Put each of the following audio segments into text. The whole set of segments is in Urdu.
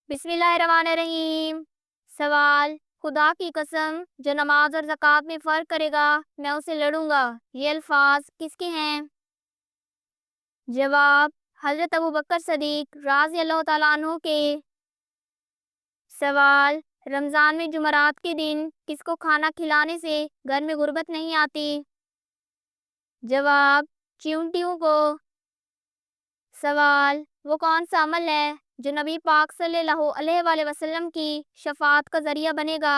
بسم اللہ الرحمن الرحیم۔ سوال: خدا کی قسم، جو نماز اور زکوٰۃ میں فرق کرے گا میں اسے لڑوں گا، یہ الفاظ کس کے ہیں؟ جواب: حضرت ابوبکر صدیق رضی اللہ تعالیٰ عنہ کے۔ سوال: رمضان میں جمعرات کے دن کس کو کھانا کھلانے سے گھر میں غربت نہیں آتی؟ جواب: چیونٹیوں کو۔ سوال: وہ کون سا عمل ہے جو نبی پاک صلی اللہ علیہ وآلہ وسلم کی شفاعت کا ذریعہ بنے گا؟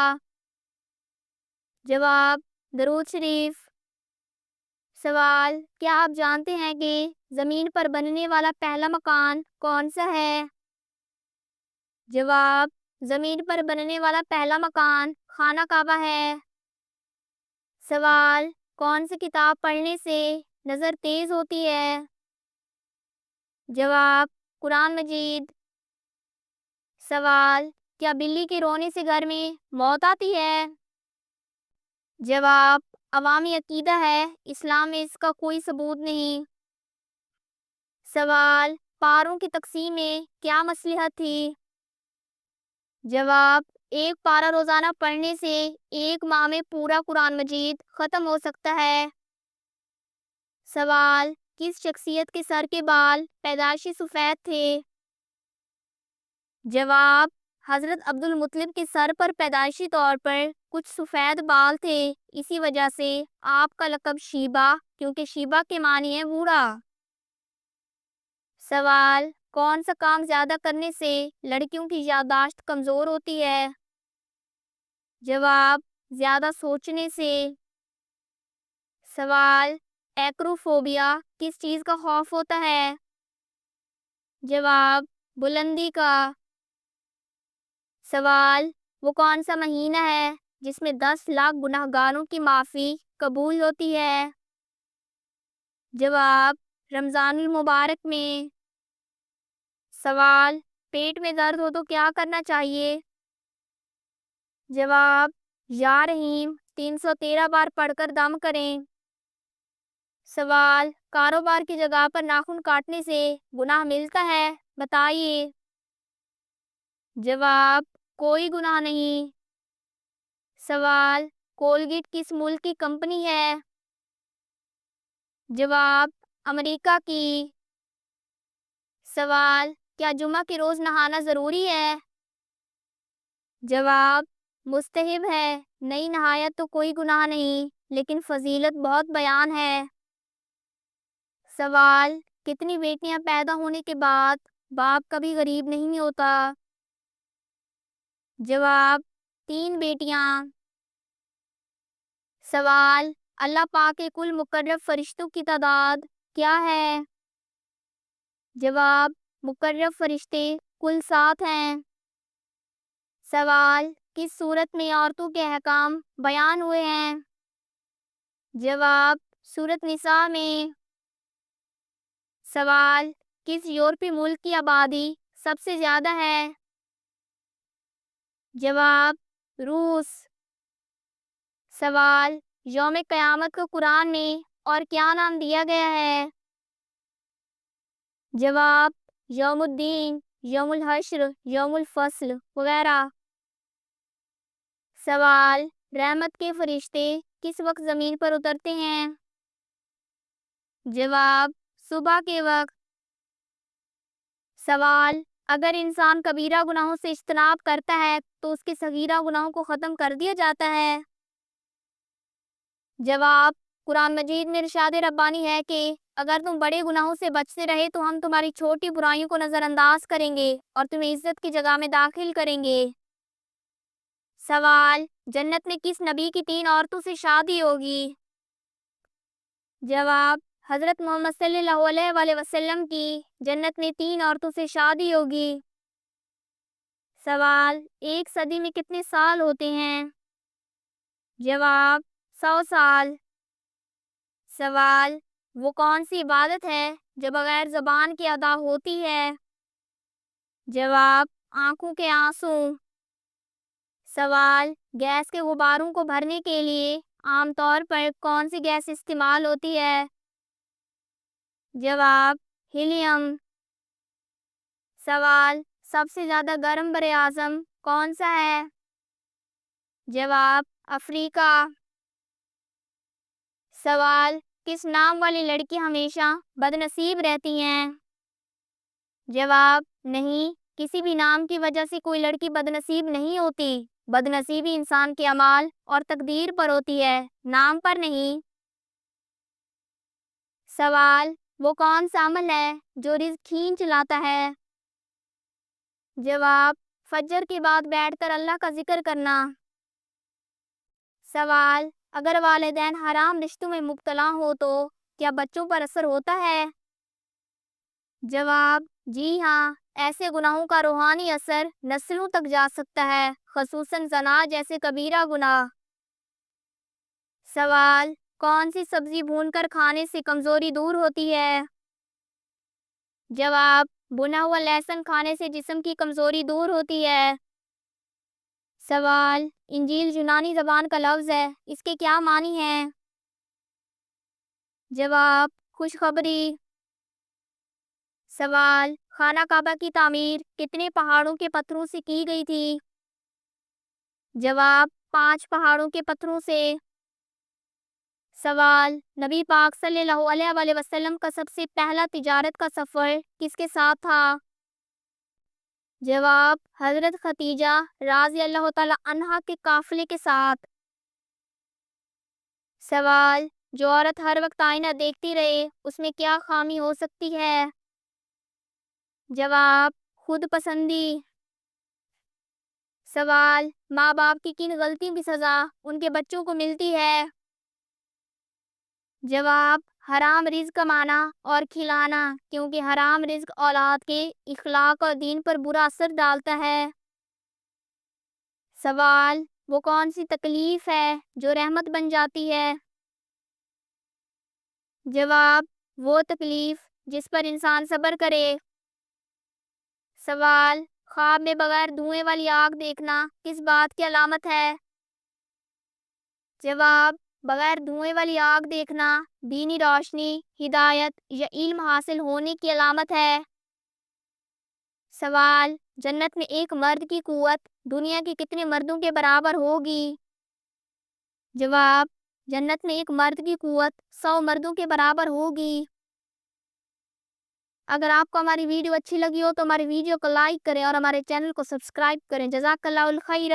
جواب: درود شریف۔ سوال: کیا آپ جانتے ہیں کہ زمین پر بننے والا پہلا مکان کون سا ہے؟ جواب: زمین پر بننے والا پہلا مکان خانہ کعبہ ہے۔ سوال: کون سی کتاب پڑھنے سے نظر تیز ہوتی ہے؟ جواب: قرآن مجید۔ سوال: کیا بلی کے رونے سے گھر میں موت آتی ہے؟ جواب: عوامی عقیدہ ہے، اسلام میں اس کا کوئی ثبوت نہیں۔ سوال: پاروں کی تقسیم میں کیا مصلحت تھی؟ جواب: ایک پارہ روزانہ پڑھنے سے ایک ماہ میں پورا قرآن مجید ختم ہو سکتا ہے۔ سوال: کس شخصیت کے سر کے بال پیدائشی سفید تھے؟ جواب: حضرت عبد المطلب کے سر پر پیدائشی طور پر کچھ سفید بال تھے، اسی وجہ سے آپ کا لقب شیبہ، کیونکہ شیبہ کے معنی ہے بوڑھا۔ سوال: کون سا کام زیادہ کرنے سے لڑکیوں کی یادداشت کمزور ہوتی ہے؟ جواب: زیادہ سوچنے سے۔ سوال: ایکروفوبیا کس چیز کا خوف ہوتا ہے؟ جواب: بلندی کا۔ سوال: وہ کون سا مہینہ ہے جس میں 10 لاکھ گناہ گاروں کی معافی قبول ہوتی ہے؟ جواب: رمضان المبارک میں۔ سوال: پیٹ میں درد ہو تو کیا کرنا چاہیے؟ جواب: یا رحیم 313 بار پڑھ کر دم کریں۔ سوال: کاروبار کی جگہ پر ناخن کاٹنے سے گناہ ملتا ہے، بتائیے۔ جواب: کوئی گناہ نہیں۔ سوال: کولگیٹ کس ملک کی کمپنی ہے؟ جواب: امریکہ کی۔ سوال: کیا جمعہ کے روز نہانا ضروری ہے؟ جواب: مستحب ہے، نہیں نہایا تو کوئی گناہ نہیں، لیکن فضیلت بہت بیان ہے۔ سوال: کتنی بیٹیاں پیدا ہونے کے بعد باپ کبھی غریب نہیں ہوتا؟ جواب: 3 بیٹیاں۔ سوال: اللہ پاک کے کل مقرب فرشتوں کی تعداد کیا ہے؟ جواب: مقرب فرشتے کل 7 ہیں۔ سوال: کس صورت میں عورتوں کے احکام بیان ہوئے ہیں؟ جواب: سورۃ نساء میں۔ سوال: کس یورپی ملک کی آبادی سب سے زیادہ ہے؟ جواب: روس۔ سوال: یوم قیامت کو قرآن میں اور کیا نام دیا گیا ہے؟ جواب: یوم الدین، یوم الحشر، یوم الفصل وغیرہ۔ سوال: رحمت کے فرشتے کس وقت زمین پر اترتے ہیں؟ جواب: صبح کے وقت۔ سوال: اگر انسان کبیرہ گناہوں سے اجتناب کرتا ہے تو اس کے صغیرہ گناہوں کو ختم کر دیا جاتا ہے؟ جواب: قرآن مجید میں ارشاد ربانی ہے کہ اگر تم بڑے گناہوں سے بچتے رہے تو ہم تمہاری چھوٹی برائیوں کو نظر انداز کریں گے اور تمہیں عزت کی جگہ میں داخل کریں گے۔ سوال: جنت میں کس نبی کی 3 عورتوں سے شادی ہوگی؟ جواب: حضرت محمد صلی اللہ علیہ وآلہ وسلم کی جنت میں 3 عورتوں سے شادی ہوگی۔ سوال: 1 صدی میں کتنے سال ہوتے ہیں؟ جواب: 100 سال۔ سوال: وہ کون سی عبادت ہے جو بغیر زبان کے ادا ہوتی ہے؟ جواب: آنکھوں کے آنسو۔ سوال: گیس کے غباروں کو بھرنے کے لیے عام طور پر کون سی گیس استعمال ہوتی ہے؟ جواب: ہیلیم۔ سوال: سب سے زیادہ گرم بر اعظم کون سا ہے؟ جواب افریقہ۔ سوال، کس نام والی لڑکی ہمیشہ بد نصیب رہتی ہیں؟ جواب نہیں، کسی بھی نام کی وجہ سے کوئی لڑکی بد نصیب نہیں ہوتی۔ بد نصیبی انسان کے اعمال اور تقدیر پر ہوتی ہے، نام پر نہیں۔ سوال، وہ کون سا عمل ہے جو رزق کھینچ لاتا ہے؟ جواب فجر کے بعد بیٹھ کر اللہ کا ذکر کرنا۔ سوال، اگر والدین حرام رشتوں میں مبتلا ہو تو کیا بچوں پر اثر ہوتا ہے؟ جواب جی ہاں، ایسے گناہوں کا روحانی اثر نسلوں تک جا سکتا ہے، خصوصاً زنا جیسے کبیرہ گناہ۔ سوال، کون سی سبزی بھون کر کھانے سے کمزوری دور ہوتی ہے؟ جواب بھنا ہوا لہسن کھانے سے جسم کی کمزوری دور ہوتی ہے۔ سوال، انجیل یونانی زبان کا لفظ ہے، اس کے کیا معنی ہیں؟ جواب خوشخبری۔ سوال، خانہ کعبہ کی تعمیر کتنے پہاڑوں کے پتھروں سے کی گئی تھی؟ جواب 5 پہاڑوں کے پتھروں سے۔ سوال، نبی پاک صلی اللہ علیہ وسلم کا سب سے پہلا تجارت کا سفر کس کے ساتھ تھا؟ جواب حضرت خدیجہ رضی اللہ تعالی عنہا کے قافلے کے ساتھ۔ سوال، جو عورت ہر وقت آئینہ دیکھتی رہے اس میں کیا خامی ہو سکتی ہے؟ جواب خود پسندی۔ سوال، ماں باپ کی کن غلطیوں کی سزا ان کے بچوں کو ملتی ہے؟ جواب حرام رزق کمانا اور کھلانا، کیونکہ حرام رزق اولاد کے اخلاق اور دین پر برا اثر ڈالتا ہے۔ سوال، وہ کون سی تکلیف ہے جو رحمت بن جاتی ہے؟ جواب وہ تکلیف جس پر انسان صبر کرے۔ سوال، خواب میں بغیر دھوئیں والی آگ دیکھنا کس بات کی علامت ہے؟ جواب بغیر دھوئیں والی آگ دیکھنا دینی روشنی، ہدایت یا علم حاصل ہونے کی علامت ہے۔ سوال، جنت میں ایک مرد کی قوت دنیا کے کتنے مردوں کے برابر ہوگی؟ جواب جنت میں ایک مرد کی قوت 100 مردوں کے برابر ہوگی۔ اگر آپ کو ہماری ویڈیو اچھی لگی ہو تو ہماری ویڈیو کو لائک کریں اور ہمارے چینل کو سبسکرائب کریں۔ جزاک اللہ الخیر۔